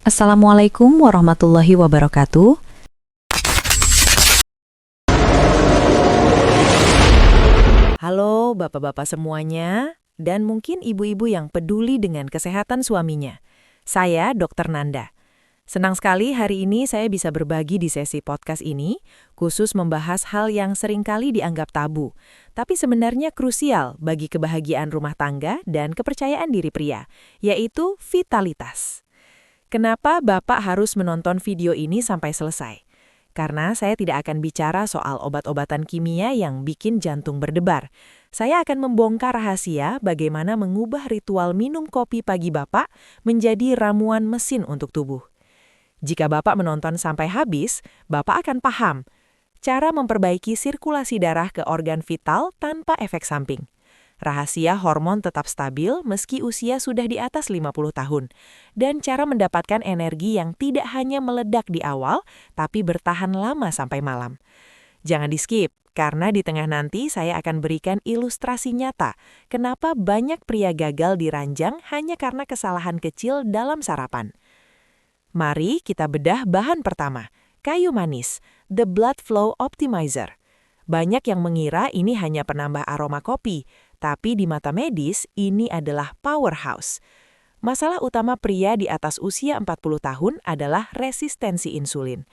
Assalamualaikum warahmatullahi wabarakatuh. Halo bapak-bapak semuanya, dan mungkin ibu-ibu yang peduli dengan kesehatan suaminya. Saya Dr. Nanda. Senang sekali hari ini saya bisa berbagi di sesi podcast ini, khusus membahas hal yang seringkali dianggap tabu, tapi sebenarnya krusial bagi kebahagiaan rumah tangga dan kepercayaan diri pria, yaitu vitalitas. Kenapa Bapak harus menonton video ini sampai selesai? Karena saya tidak akan bicara soal obat-obatan kimia yang bikin jantung berdebar. Saya akan membongkar rahasia bagaimana mengubah ritual minum kopi pagi Bapak menjadi ramuan mesin untuk tubuh. Jika Bapak menonton sampai habis, Bapak akan paham cara memperbaiki sirkulasi darah ke organ vital tanpa efek samping. Rahasia hormon tetap stabil meski usia sudah di atas 50 tahun. Dan cara mendapatkan energi yang tidak hanya meledak di awal, tapi bertahan lama sampai malam. Jangan di-skip, karena di tengah nanti saya akan berikan ilustrasi nyata kenapa banyak pria gagal di ranjang hanya karena kesalahan kecil dalam sarapan. Mari kita bedah bahan pertama, kayu manis, The Blood Flow Optimizer. Banyak yang mengira ini hanya penambah aroma kopi, tapi di mata medis ini adalah powerhouse. Masalah utama pria di atas usia 40 tahun adalah resistensi insulin.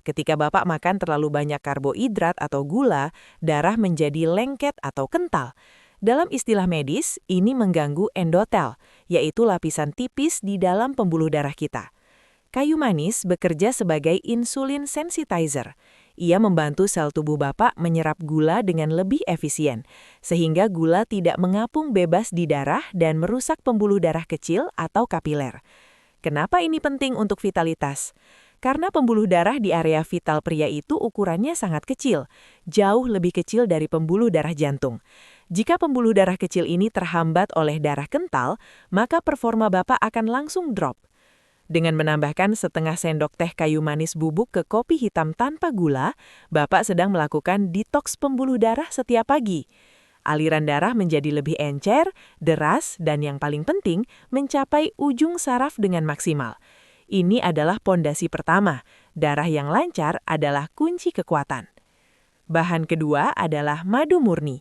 Ketika Bapak makan terlalu banyak karbohidrat atau gula, darah menjadi lengket atau kental. Dalam istilah medis, ini mengganggu endotel, yaitu lapisan tipis di dalam pembuluh darah kita. Kayu manis bekerja sebagai insulin sensitizer. Ia membantu sel tubuh Bapak menyerap gula dengan lebih efisien, sehingga gula tidak mengapung bebas di darah dan merusak pembuluh darah kecil atau kapiler. Kenapa ini penting untuk vitalitas? Karena pembuluh darah di area vital pria itu ukurannya sangat kecil, jauh lebih kecil dari pembuluh darah jantung. Jika pembuluh darah kecil ini terhambat oleh darah kental, maka performa Bapak akan langsung drop. Dengan menambahkan setengah sendok teh kayu manis bubuk ke kopi hitam tanpa gula, Bapak sedang melakukan detoks pembuluh darah setiap pagi. Aliran darah menjadi lebih encer, deras, dan yang paling penting, mencapai ujung saraf dengan maksimal. Ini adalah pondasi pertama. Darah yang lancar adalah kunci kekuatan. Bahan kedua adalah madu murni.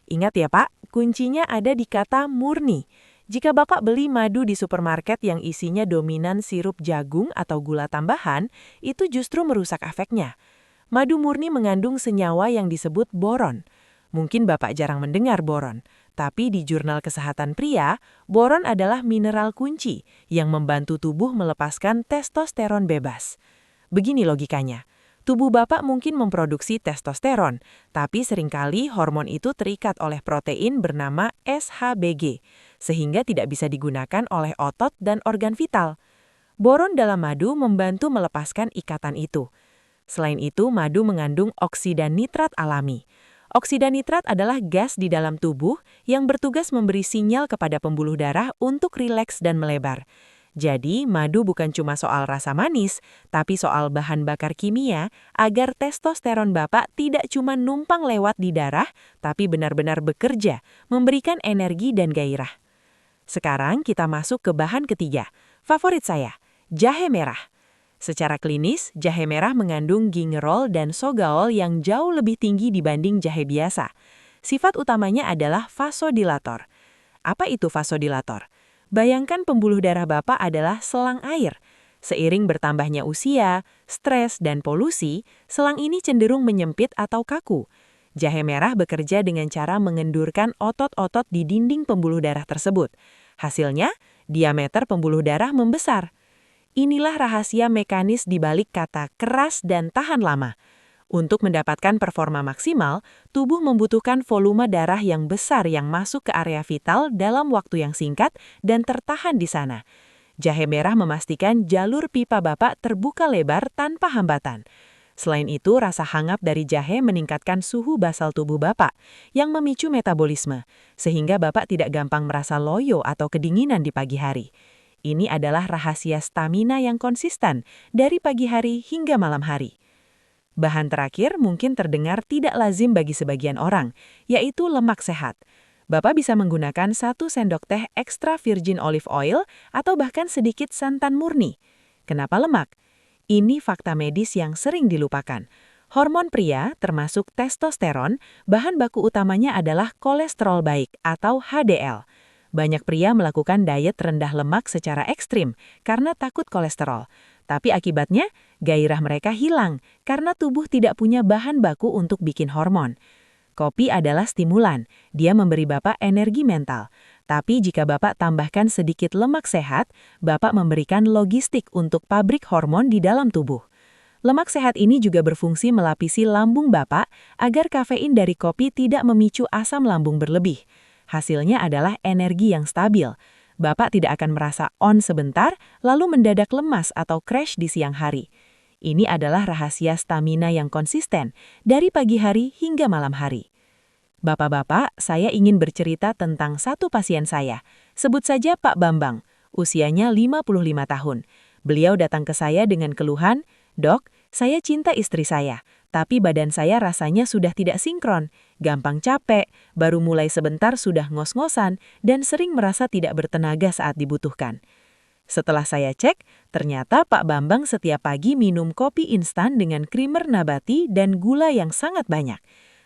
Ingat ya Pak, kuncinya ada di kata murni. Jika Bapak beli madu di supermarket yang isinya dominan sirup jagung atau gula tambahan, itu justru merusak efeknya. Madu murni mengandung senyawa yang disebut boron. Mungkin Bapak jarang mendengar boron, tapi di Jurnal Kesehatan Pria, boron adalah mineral kunci yang membantu tubuh melepaskan testosteron bebas. Begini logikanya. Tubuh Bapak mungkin memproduksi testosteron, tapi seringkali hormon itu terikat oleh protein bernama SHBG, sehingga tidak bisa digunakan oleh otot dan organ vital. Boron dalam madu membantu melepaskan ikatan itu. Selain itu, madu mengandung oksida nitrat alami. Oksida nitrat adalah gas di dalam tubuh yang bertugas memberi sinyal kepada pembuluh darah untuk rileks dan melebar. Jadi, madu bukan cuma soal rasa manis, tapi soal bahan bakar kimia agar testosteron Bapak tidak cuma numpang lewat di darah, tapi benar-benar bekerja, memberikan energi dan gairah. Sekarang kita masuk ke bahan ketiga, favorit saya, jahe merah. Secara klinis, jahe merah mengandung gingerol dan sogaol yang jauh lebih tinggi dibanding jahe biasa. Sifat utamanya adalah vasodilator. Apa itu vasodilator? Bayangkan pembuluh darah Bapak adalah selang air. Seiring bertambahnya usia, stres, dan polusi, selang ini cenderung menyempit atau kaku. Jahe merah bekerja dengan cara mengendurkan otot-otot di dinding pembuluh darah tersebut. Hasilnya, diameter pembuluh darah membesar. Inilah rahasia mekanis di balik kata keras dan tahan lama. Untuk mendapatkan performa maksimal, tubuh membutuhkan volume darah yang besar yang masuk ke area vital dalam waktu yang singkat dan tertahan di sana. Jahe merah memastikan jalur pipa Bapak terbuka lebar tanpa hambatan. Selain itu, rasa hangat dari jahe meningkatkan suhu basal tubuh Bapak yang memicu metabolisme, sehingga Bapak tidak gampang merasa loyo atau kedinginan di pagi hari. Ini adalah rahasia stamina yang konsisten dari pagi hari hingga malam hari. Bahan terakhir mungkin terdengar tidak lazim bagi sebagian orang, yaitu lemak sehat. Bapak bisa menggunakan 1 sendok teh extra virgin olive oil atau bahkan sedikit santan murni. Kenapa lemak? Ini fakta medis yang sering dilupakan. Hormon pria, termasuk testosteron, bahan baku utamanya adalah kolesterol baik atau HDL. Banyak pria melakukan diet rendah lemak secara ekstrim karena takut kolesterol. Tapi akibatnya, gairah mereka hilang karena tubuh tidak punya bahan baku untuk bikin hormon. Kopi adalah stimulan, dia memberi Bapak energi mental. Tapi jika Bapak tambahkan sedikit lemak sehat, Bapak memberikan logistik untuk pabrik hormon di dalam tubuh. Lemak sehat ini juga berfungsi melapisi lambung Bapak agar kafein dari kopi tidak memicu asam lambung berlebih. Hasilnya adalah energi yang stabil. Bapak tidak akan merasa on sebentar, lalu mendadak lemas atau crash di siang hari. Ini adalah rahasia stamina yang konsisten, dari pagi hari hingga malam hari. Bapak-bapak, saya ingin bercerita tentang satu pasien saya. Sebut saja Pak Bambang, usianya 55 tahun. Beliau datang ke saya dengan keluhan, "Dok, saya cinta istri saya, tapi badan saya rasanya sudah tidak sinkron, gampang capek, baru mulai sebentar sudah ngos-ngosan, dan sering merasa tidak bertenaga saat dibutuhkan." Setelah saya cek, ternyata Pak Bambang setiap pagi minum kopi instan dengan krimer nabati dan gula yang sangat banyak.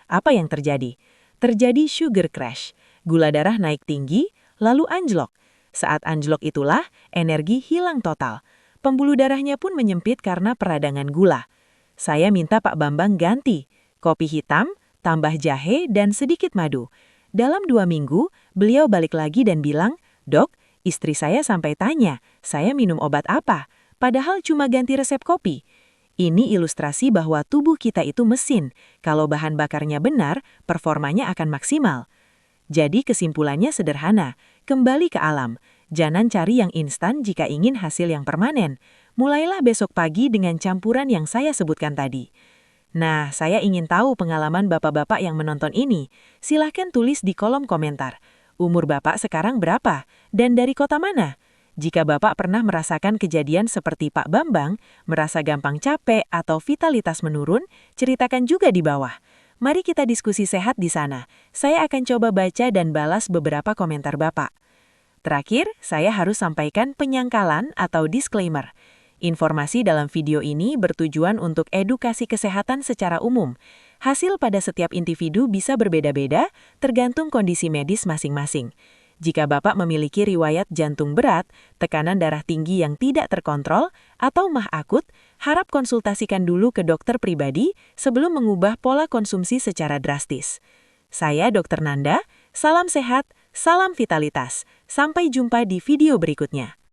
Apa yang terjadi? Terjadi sugar crash. Gula darah naik tinggi, lalu anjlok. Saat anjlok itulah, energi hilang total. Pembuluh darahnya pun menyempit karena peradangan gula. Saya minta Pak Bambang ganti. Kopi hitam, tambah jahe, dan sedikit madu. Dalam 2 minggu, beliau balik lagi dan bilang, "Dok, istri saya sampai tanya, saya minum obat apa? Padahal cuma ganti resep kopi." Ini ilustrasi bahwa tubuh kita itu mesin. Kalau bahan bakarnya benar, performanya akan maksimal. Jadi kesimpulannya sederhana, kembali ke alam. Jangan cari yang instan jika ingin hasil yang permanen. Mulailah besok pagi dengan campuran yang saya sebutkan tadi. Nah, saya ingin tahu pengalaman bapak-bapak yang menonton ini. Silahkan tulis di kolom komentar. Umur Bapak sekarang berapa? Dan dari kota mana? Jika Bapak pernah merasakan kejadian seperti Pak Bambang, merasa gampang capek atau vitalitas menurun, ceritakan juga di bawah. Mari kita diskusi sehat di sana. Saya akan coba baca dan balas beberapa komentar Bapak. Terakhir, saya harus sampaikan penyangkalan atau disclaimer. Informasi dalam video ini bertujuan untuk edukasi kesehatan secara umum. Hasil pada setiap individu bisa berbeda-beda, tergantung kondisi medis masing-masing. Jika Bapak memiliki riwayat jantung berat, tekanan darah tinggi yang tidak terkontrol, atau MAH akut, harap konsultasikan dulu ke dokter pribadi sebelum mengubah pola konsumsi secara drastis. Saya Dr. Nanda, salam sehat, salam vitalitas. Sampai jumpa di video berikutnya.